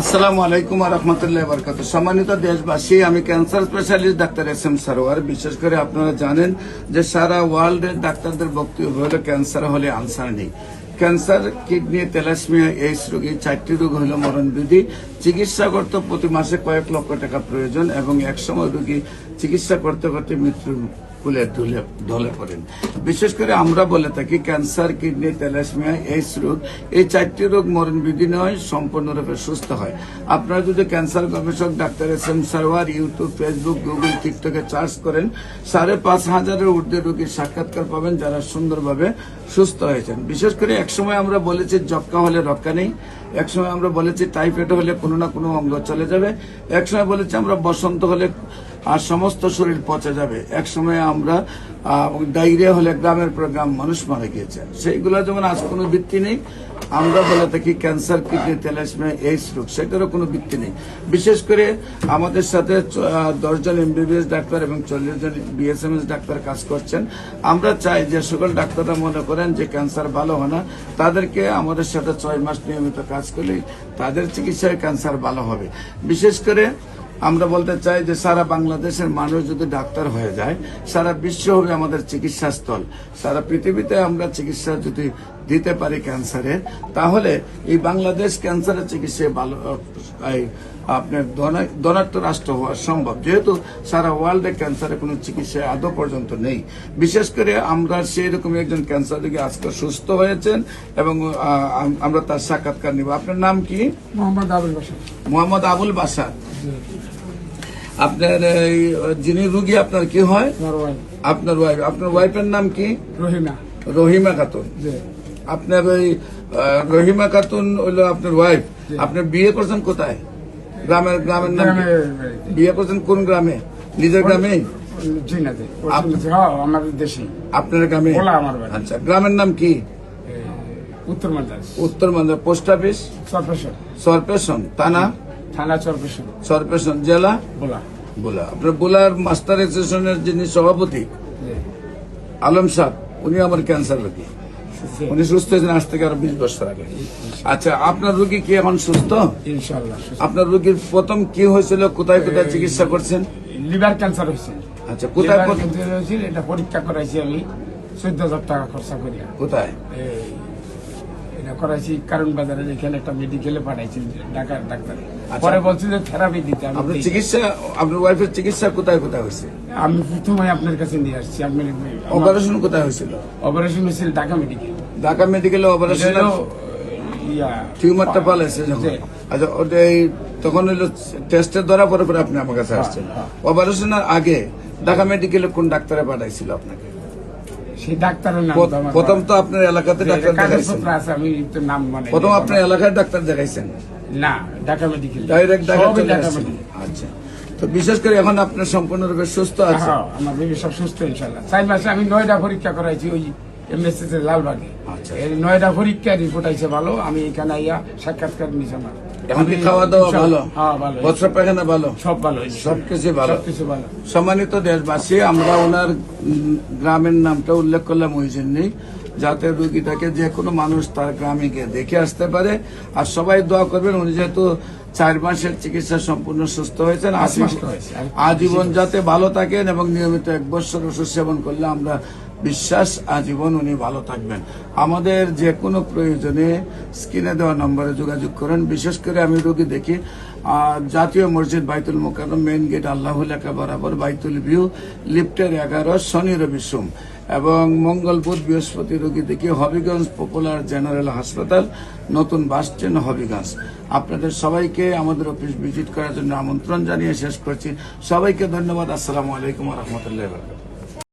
আসসালামু আলাইকুম রহমতুল্লাহ বরকাত। সম্মানিত দেশবাসী, আমি cancer specialist doctor SM. Sarwar. বিশেষ করে আপনারা জানেন যে সারা ওয়ার্ল্ডের ডাক্তারদের বক্তব্য হলো ক্যান্সার হলে আনসার নেই। ক্যান্সার, কিডনি, থ্যালাসেমিয়া, এইডস রোগী, 4টি রোগ হল মরণবিধি। চিকিৎসা করতে প্রতি মাসে কয়েক লক্ষ টাকা প্রয়োজন এবং একসময় রোগী চিকিৎসা করতে করতে মৃত্যুর কুলে ঢলে পড়েন। বিশেষ করে আমরা বলে থাকি ক্যান্সার, কিডনি, থ্যালাসেমিয়া, এইডস রোগ, এই 4টি রোগ মরণবিধি নয়, সম্পূর্ণরূপে সুস্থ হয়। আপনারা যদি ক্যান্সার গবেষক doctor SM. Sarwar YouTube, Facebook, Google, টিকটকে সার্চ করেন 5,500-এর ঊর্ধ্বে রোগীর সাক্ষাৎকার পাবেন যারা সুন্দরভাবে সুস্থ হয়েছেন। বিশেষ করে একসময় আমরা বলেছি যক্কা হলে রক্ষা নেই, একসময় আমরা বলেছি টাইফয়েড হলে কোনো না কোনো অঙ্গ চলে যাবে, একসময় বলেছি আমরা বসন্ত হলে আর সমস্ত শরীর পচে যাবে, একসময় আমরা ডায়রিয়া হলে গ্রামের পর গ্রাম মানুষ মারা গিয়েছে। সেইগুলো যেমন আজ কোনো ভিত্তি নেই। আমরা বলে থাকি ক্যান্সার, কিডনি, থ্যালাসেমিয়া, এইডস রোগ, সেটারও কোনো ভিত্তি নেই। বিশেষ করে আমাদের সাথে 10 জন এমবিবিএস ডাক্তার এবং 40 জন বিএসএমএস ডাক্তার কাজ করছেন। আমরা চাই যে সকল ডাক্তাররা মনে করেন যে ক্যান্সার ভালো হয় না, তাদেরকে আমাদের সাথে 6 মাস নিয়মিত কাজ করলে তাদের চিকিৎসায় ক্যান্সার ভালো হবে। বিশেষ করে আমরা বলতে চাই যে সারা বাংলাদেশের মানুষ যদি ডাক্তার হয়ে যায়, সারা বিশ্ব হবে আমাদের চিকিৎসা স্থল। সারা পৃথিবীতে আমরা চিকিৎসা যদি দিতে পারি ক্যান্সারের, তাহলে এই বাংলাদেশ ক্যান্সারের চিকিৎসায় ভালো আপনার ধনাঢ্য রাষ্ট্র হওয়া সম্ভব, যেহেতু সারা ওয়ার্ল্ডে ক্যান্সারের কোনো চিকিৎসা আদৌ পর্যন্ত নেই। বিশেষ করে আমরা সেই রকম একজন ক্যান্সার রোগী আজকে সুস্থ হয়েছেন এবং আমরা তার সাক্ষাৎকার নিব। আপনার নাম কি? মোহাম্মদ আবুল বাসার। মোহাম্মদ আবুল বাসার। আপনার যিনি রুগী আপনার কি হয়? আপনার ওয়াইফ। আপনার ওয়াইফের নাম কি? রহিমা। রহিমা খাতুন। আপনার ওই রহিমা খাতুন হলো আপনার ওয়াইফ। আপনার বিয়ে করছেন কোথায়? গ্রামের নাম? বিয়ে করছেন কোন গ্রামে? নিজের গ্রামে? আমাদের দেশে। আপনার গ্রামে? আচ্ছা, গ্রামের নাম কি? উত্তর মান্দাজ। উত্তর মান্দাজ। Post office? সরপেশন। থানা? সরপেশন। জেলা? বোলা। আপনার বোলার মাস্টার অ্যাসোসিয়েশনের যিনি সভাপতি আলম সাহেব, উনি আমার ক্যান্সার রোগী। উনি সুস্থ হয়েছেন আজ থেকে আরো 20 বছর আগে। আচ্ছা, আপনার রোগী কি এখন সুস্থ? ইনশাআল্লাহ। আপনার রোগীর প্রথম কি হয়েছিল, কোথায় কোথায় চিকিৎসা করছেন? লিভার ক্যান্সার হয়েছে। আচ্ছা, কোথায় হয়েছিল? এটা পরীক্ষা করাইছি আমি 14,000 টাকা খরচা করি। কোথায় এটা করাইছি? কারণ বাজারে এখানে একটা মেডিকেলে পাঠাইছি ঢাকার ডাক্তার। পরে বলছি যে থেরাপি দিতে। আপনার চিকিৎসা, আপনার ওয়াইফের চিকিৎসা কোথায় কোথায় হয়েছে? আমি প্রথমে আপনার কাছে নিয়ে আসছি। আপনার অপারেশন কোথায় হয়েছিল? অপারেশন হয়েছিল ঢাকা মেডিকেল। ঢাকা মেডিকেলে অপারেশন টিউমারটা পালাইছে যখন? আচ্ছা, ওটা তখন হইলো টেস্টের ধরা পরে পরে আপনি আমার কাছে আসছেন। অপারেশনের আগে ঢাকা মেডিকেলে কোন ডাক্তারে পাঠাইছিল আপনাকে? সেই ডাক্তারের নাম প্রথম তো আপনার এলাকাতে ডাক্তার দেখাইছেন? আমি তো নাম মানে প্রথম আপনার এলাকায় ডাক্তার দেখাইছেন? না, Dhaka medical. Direct Dhaka medical. আচ্ছা, তো বিশেষ করে এখন আপনার সম্পূর্ণরূপে সুস্থ আছে? আমার বেবি সব সুস্থ ইনশাআল্লাহ। 4 মাসে আমি 9টা পরীক্ষা করাইছি ওই এমএসএস এর লালবাগে। আচ্ছা, এই 9টা পরীক্ষা রিপোর্ট আইছে ভালো। আমি এখানে আইয়া সাক্ষাৎকার নিছি। আমার এখন কি খাওয়া দাওয়া ভালো? হ্যাঁ, ভালো। বস্ত্র পায়খানা ভালো? সব ভালো। সবকিছু ভালো। ভালো। সম্মানিত দেশবাসী, আমরা ওনার গ্রামের নামটা উল্লেখ করলাম ওই জন্যই, যাতে রোগীটাকে যে কোনো মানুষ তার গ্রামে গিয়ে দেখে আসতে পারে। আর সবাই দোয়া করবেন, উনি যেহেতু 4 মাসের চিকিৎসা সম্পূর্ণ সুস্থ হয়েছেন, আজীবন যাতে ভালো থাকেন এবং নিয়মিত 1 বছর ওষুধ সেবন করলে আমরা বিশ্বাস আজীবন উনি ভালো থাকবেন। আমাদের যে কোনো প্রয়োজনে স্ক্রিনে দেওয়া নম্বরে যোগাযোগ করেন। বিশেষ করে আমি রোগী দেখি জাতীয় মসজিদ বাইতুল মোকাররম মেইন গেট আল্লাহ লেখা বরাবর, বাইতুল ভিউ, লিফটের 11, শনি রবি সোম, এবং মঙ্গল বুধ বৃহস্পতি রোগী দেখি হবিগঞ্জ পপুলার জেনারেল হাসপাতাল, নতুন বাস স্ট্যান্ড, হবিগঞ্জ। আপনাদের সবাইকে আমাদের অফিস ভিজিট করার জন্য আমন্ত্রণ জানিয়ে শেষ করছি। সবাইকে ধন্যবাদ। আসসালামু আলাইকুম রহমতুল্লাহ।